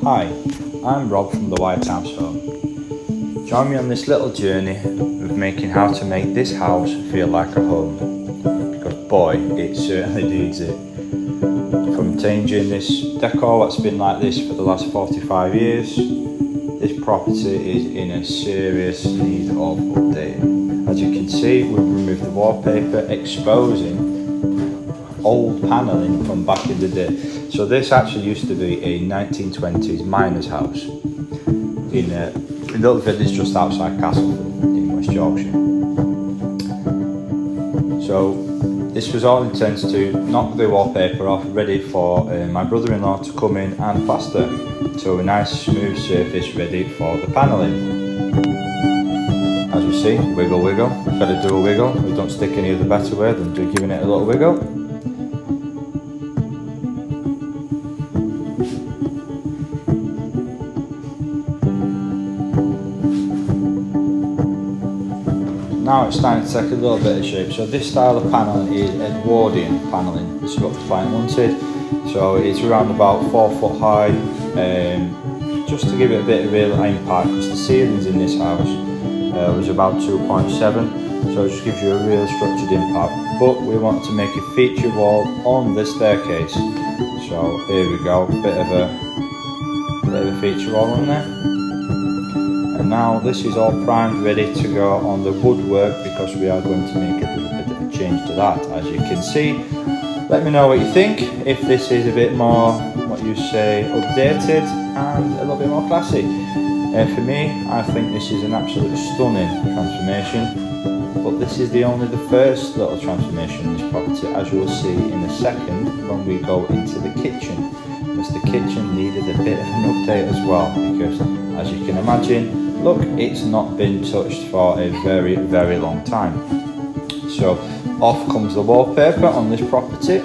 Hi, I'm Rob from the White House Home. Join me on this little journey of making how to make this house feel like a home, because boy, it certainly needs it. From changing this decor that's been like this for the last 45 years, this property is in a serious need of updating. As you can see, we've removed the wallpaper, exposing old panelling from back in the day. So this actually used to be a 1920s miner's house in a little village just outside Castleford in West Yorkshire. So this was all intended to knock the wallpaper off, ready for my brother-in-law to come in and plaster. So a nice smooth surface ready for the panelling. As you see, wiggle wiggle, better do a wiggle. We don't stick any other better way than giving it a little wiggle. Now it's starting to take a little bit of shape. So this style of panelling is Edwardian panelling. This is what the client wanted. So it's around about 4 foot high, just to give it a bit of real impact, because the ceilings in this house was about 2.7, so it just gives you a real structured impact. But we want to make a feature wall on the staircase. So here we go, bit of a feature wall on there. And now this is all primed, ready to go on the woodwork, because we are going to make a bit of a change to that. As you can see, let me know what you think, if this is a bit more, what you say, updated and a little bit more classy. For me, I think this is an absolutely stunning transformation, but this is only the first little transformation in this property, as you will see in a second when we go into the kitchen, because the kitchen needed a bit of an update as well, because as you can imagine, look, it's not been touched for a very, very long time. So off comes the wallpaper on this property,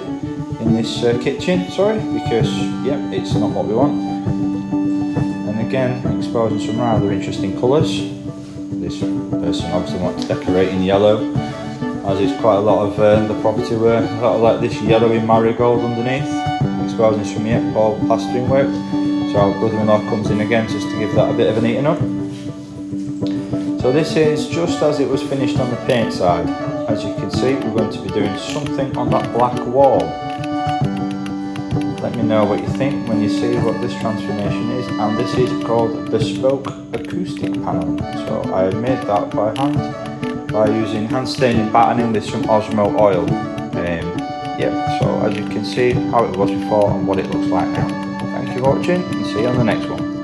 in this kitchen, because yeah, it's not what we want. And again, exposing some rather interesting colours. This person obviously wants to decorate in yellow, as it's quite a lot of the property where a lot of like this yellowy marigold underneath, exposing some old plastering work. So our brother-in-law comes in again just to give that a bit of an eating up. So this is just as it was finished on the paint side. As you can see, we're going to be doing something on that black wall. Let me know what you think when you see what this transformation is. And this is called bespoke acoustic paneling. So I made that by hand, by using hand staining patterning with some Osmo oil. So as you can see how it was before and what it looks like now. Thank you for watching, and see you on the next one.